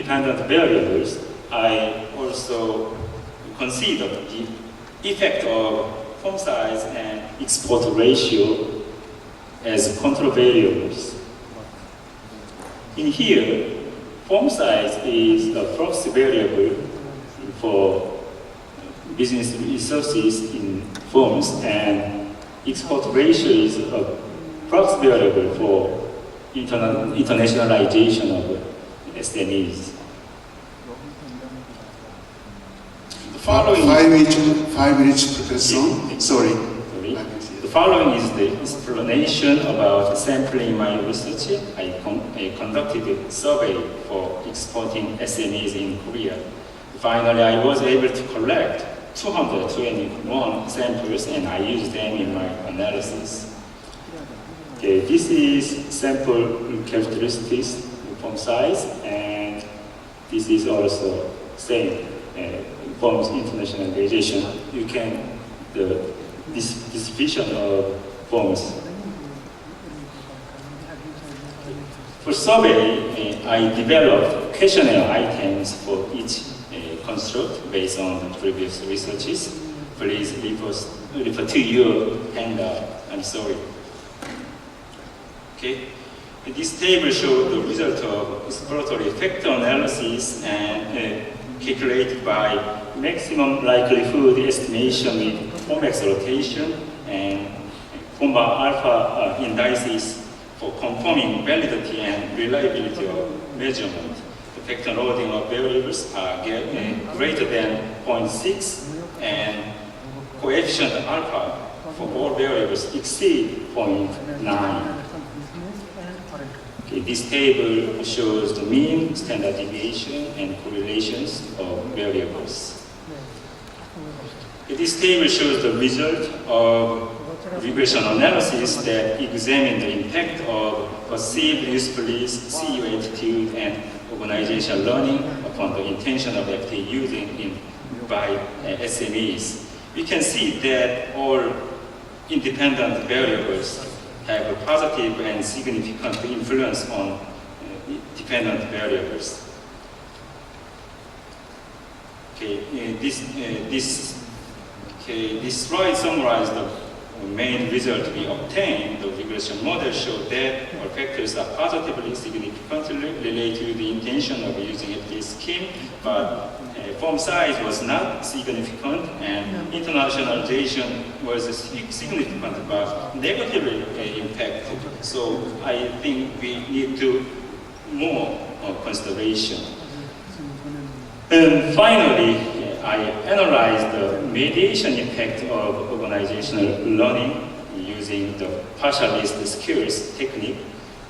independent variables, I also consider the effect of form size and export ratio as control variables. In here, form size is a proxy variable for business resources in firms, and export ratio is a proxy variable for internationalization of SMEs. The following 5 minutes, Professor. Sorry. The following is the explanation about sampling my research. I conducted a survey for exporting SMEs in Korea. Finally, I was able to collect 221 samples, and I used them in my analysis. Okay, this is sample characteristics, form size, and this is also same forms internationalization. You can this distribution of forms. For survey, I developed questionnaire items for each construct based on the previous researches. Please refer to your handout. I'm sorry. Okay. This table shows the result of exploratory factor analysis and calculated by maximum likelihood estimation with form X rotation and form bar alpha indices for confirming validity and reliability of measurement. The factor loading of variables are greater than 0.6, and coefficient alpha for all variables exceed 0.9. Okay, this table shows the mean, standard deviation, and correlations of variables. Okay, this table shows the result of regression analysis that examine the impact of perceived usefulness, CEO attitude, and organizational learning upon the intention of FTA using by SMEs. We can see that all independent variables have a positive and significant influence on dependent variables. Okay, this slide summarizes the main result we obtained. The regression model showed that all factors are positively significantly related to the intention of using FTA scheme, but form size was not significant, and internationalization was significant but negatively impacted. So I think we need to more consideration. And finally, I analyzed the mediation impact of organizational learning using the partialist skills technique.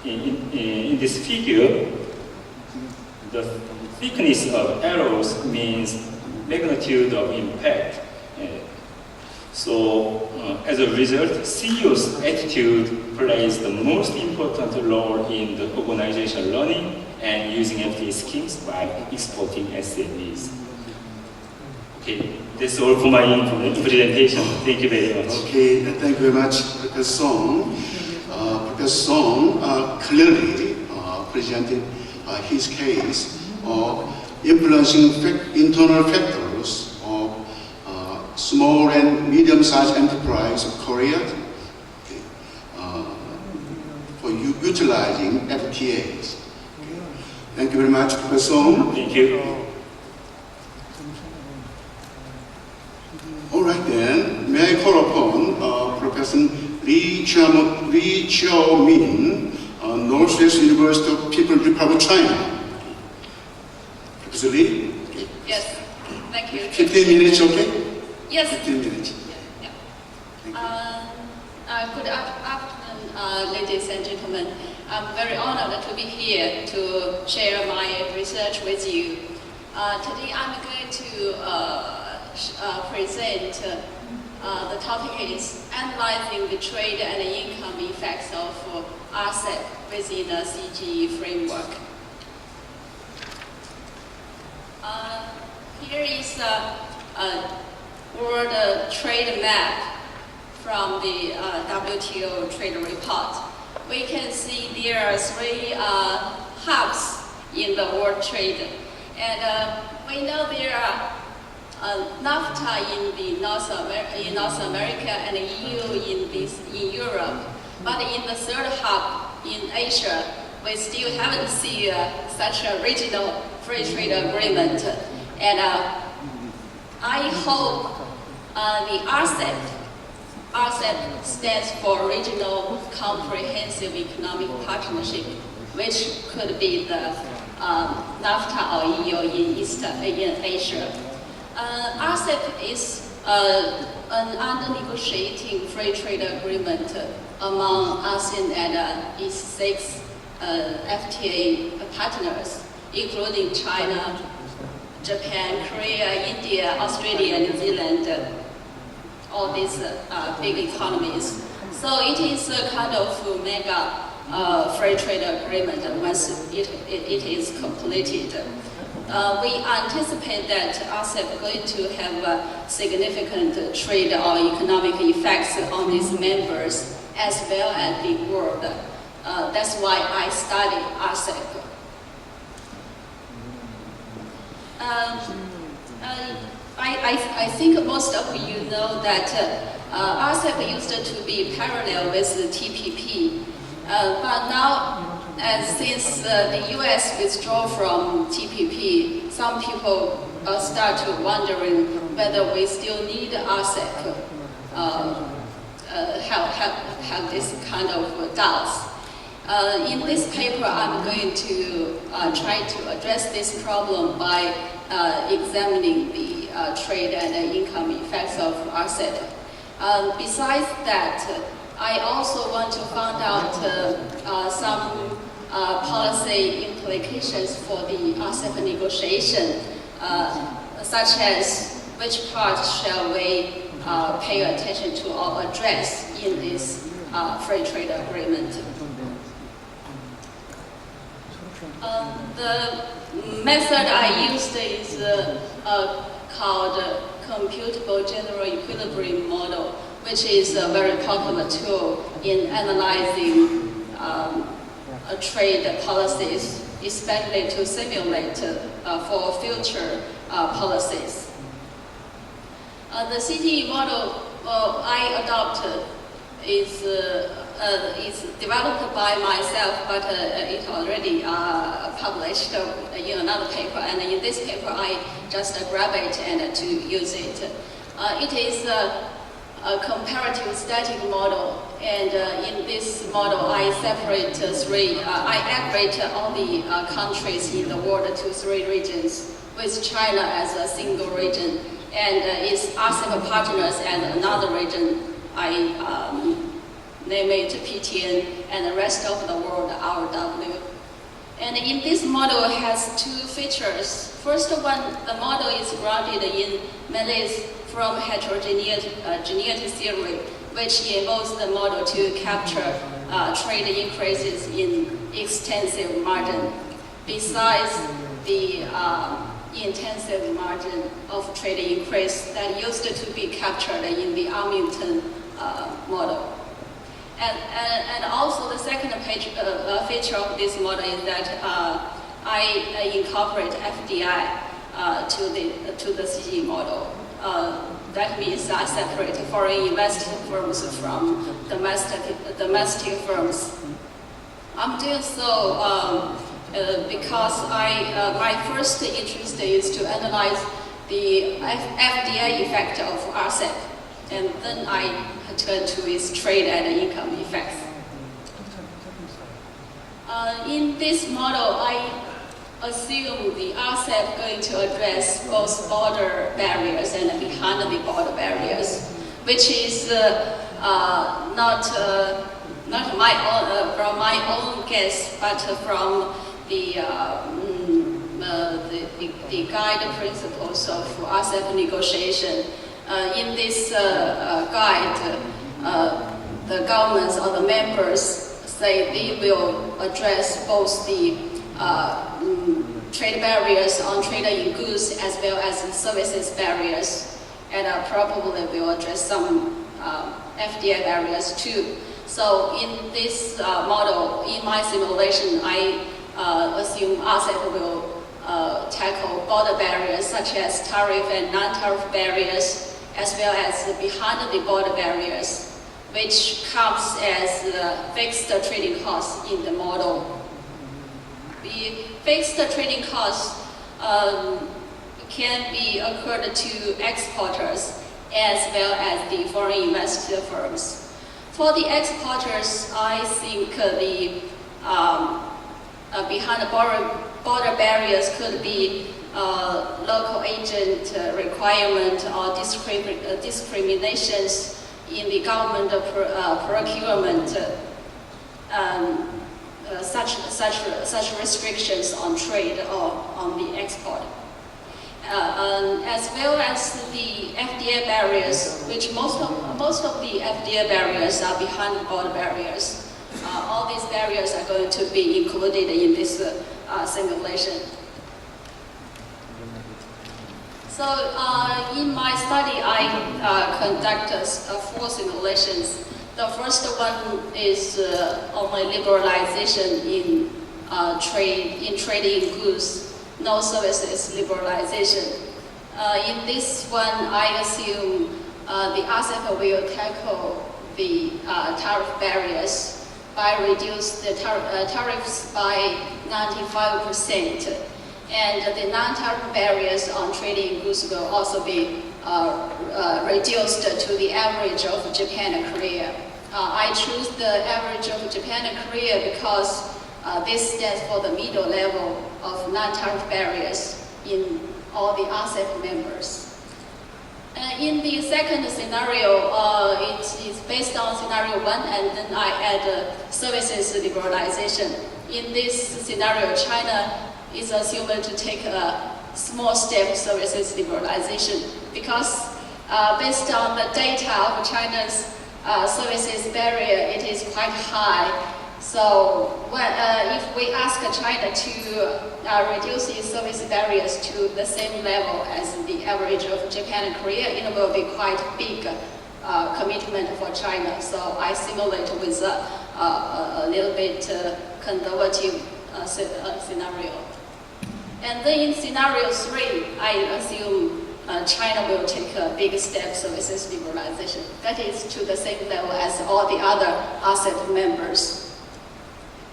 In this figure, the thickness of arrows means magnitude of impact. As a result, CEO's attitude plays the most important role in the organizational learning and using FTA schemes by exporting SMEs. Okay, that's all for my presentation. Thank you very much. Okay, thank you very much, Professor Song. Professor Song clearly presented his case of influencing internal factors of small and medium-sized enterprise of Korea for utilizing FTAs. Thank you very much, Professor Song. Thank you. All right then, may I call upon Professor Lee Chiao-min, Northwest University of People's Republic of China. Professor Lee? Yes, thank you. 15 minutes, okay? Yes. 15 minutes. Good afternoon, ladies and gentlemen. I'm very honored to be here to share my research with you. Today I'm going to present the topic is analyzing the trade and income effects of RCEP within the CGE framework. Here is a world trade map from the WTO trade report. We can see there are three hubs in the world trade. And we know there are NAFTA in North America and EU in Europe, but in the third hub in Asia, we still haven't seen such a regional free trade agreement. And I hope the RCEP stands for Regional Comprehensive Economic Partnership, which could be the NAFTA or EU in Asia. RCEP is an under-negotiating free trade agreement among ASEAN and its 6 FTA partners, including China, Japan, Korea, India, Australia, New Zealand, all these big economies. So it is a kind of mega free trade agreement once it is completed. We anticipate that RCEP is going to have significant trade or economic effects on its members as well as the world. That's why I studied RCEP. I think most of you know that RCEP used to be parallel with the TPP, but now, since the US withdrew from TPP, some people start wondering whether we still need RCEP. Have this kind of doubts. In this paper, I'm going to try to address this problem by examining the trade and income effects of RCEP. Besides that, I also want to find out some policy implications for the RCEP negotiation, such as which part shall we pay attention to or address in this free trade agreement. The method I used is called computable general equilibrium model, which is a very popular tool in analyzing trade policies, especially to simulate for future policies. The CTE model I adopted is developed by myself, but it already published in another paper, and in this paper I just grab it and to use it. It is a comparative static model, and in this model I separate I aggregate all the countries in the world to 3 regions, with China as a single region, and its RCEP partners as another region. I name it PTN, and the rest of the world RW. And in this model has 2 features. First one, the model is grounded in Mallay's from heterogeneity theory, which enables the model to capture trade increases in extensive margin, besides the intensive margin of trade increase that used to be captured in the Armington model. And also the second feature of this model is that I incorporate FDI to the CG model. That means I separate foreign investing firms from domestic firms. I'm doing so because my first interest is to analyze the FDI effect of RCEP, and then I turn to its trade and income effects. In this model, I assume the RCEP going to address both border barriers and behind the border barriers, which is not my own, from my own guess, but from the guide principles of RCEP negotiation. In this guide, the governments or the members say they will address both the trade barriers on trade in goods as well as services barriers, and probably will address some FDI barriers too. So in this model, in my simulation, I assume RCEP will tackle border barriers such as tariff and non-tariff barriers, as well as behind the border barriers, which comes as fixed trading costs in the model. The fixed trading costs can be occurred to exporters as well as the foreign investor firms. For the exporters, I think the behind the border barriers could be local agent requirement or discriminations in the government procurement, such restrictions on trade or on the export. As well as the FDI barriers, which most of the FDI barriers are behind the border barriers. All these barriers are going to be included in this simulation. So in my study, I conducted 4 simulations. The first one is only liberalization in trading goods. No services liberalization. In this one, I assume the RCEP will tackle the tariff barriers by reduce the tariffs by 95%, and the non-tariff barriers on trading goods will also be reduced to the average of Japan and Korea. I choose the average of Japan and Korea because this stands for the middle level of non-tariff barriers in all the RCEP members. In the second scenario, it is based on scenario 1, and then I add services liberalization. In this scenario, China is assumed to take a small step services liberalization because based on the data of China's services barrier, it is quite high. So if we ask China to reduce its service barriers to the same level as the average of Japan and Korea, it will be quite big commitment for China. So I simulate with a little bit conservative scenario. And then in scenario 3, I assume China will take a big step services liberalization. That is to the same level as all the other RCEP members.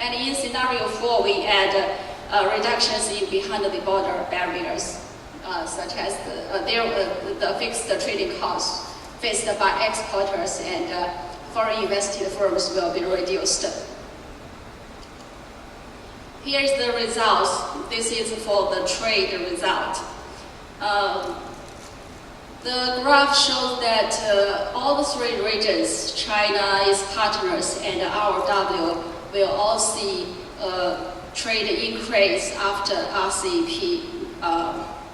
And in scenario 4, we add reductions in behind the border barriers, such as the fixed trading costs faced by exporters and foreign invested firms will be reduced. Here's the results. This is for the trade result. The graph shows that all the 3 regions, China, its partners, and ROW, will all see trade increase after RCEP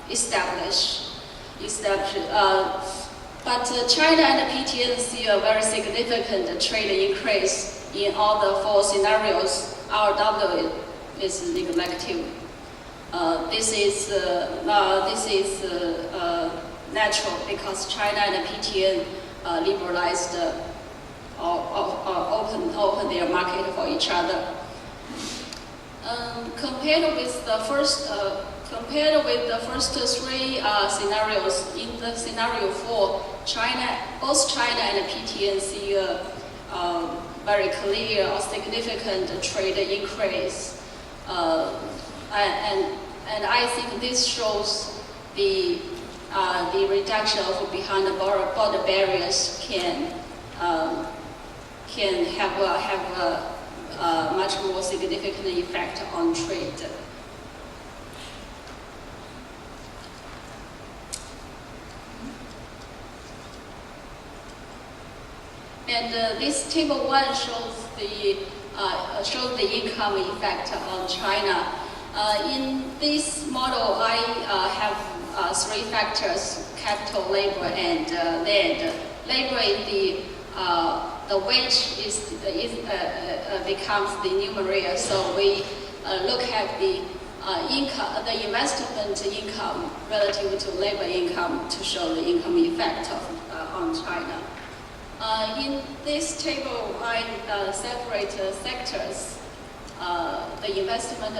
established. But China and PTN see a very significant trade increase in all the 4 scenarios. ROW is negative. This is natural because China and PTN liberalized open their market for each other. Compared with the first 3 scenarios, in the scenario 4, both China and PTN see a very clear or significant trade increase, and I think this shows the reduction of behind the border barriers can have a much more significant effect on trade. And this table 1 shows the income effect on China. In this model, I have 3 factors: capital, labor, and land. Labor is the wage becomes the numerator, so we look at the investment income relative to labor income to show the income effect on China. In this table, I separate sectors. the investment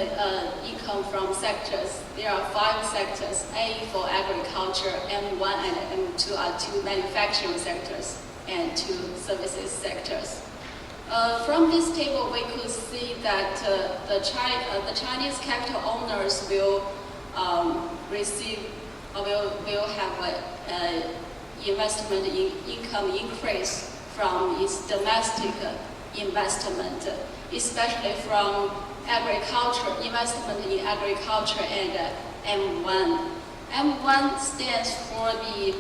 income from sectors. There are 5 sectors. A for agriculture, M1 and M2 are 2 manufacturing sectors and 2 services sectors. From this table, we could see that the Chinese capital owners will will have an investment income increase from its domestic investment, especially from agriculture, investment in agriculture and M1. M1 stands for the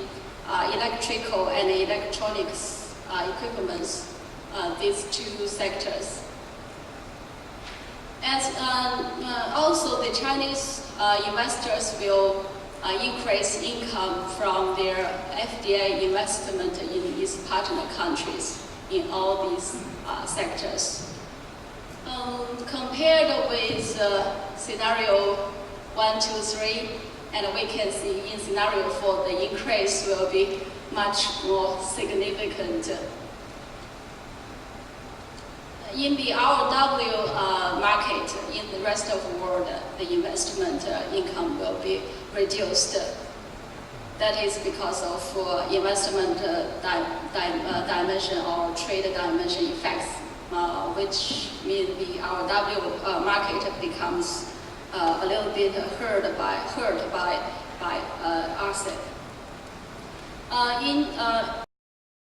electrical and electronics equipments, these 2 sectors. As also the Chinese investors will increase income from their FDI investment in its partner countries in all these sectors. Compared with scenario 1, 2, 3, and we can see in scenario 4 the increase will be much more significant. In the ROW market, in the rest of the world, the investment income will be reduced. That is because of investment dimension or trade dimension effects, which mean the ROW market becomes a little bit hurt by RCEP.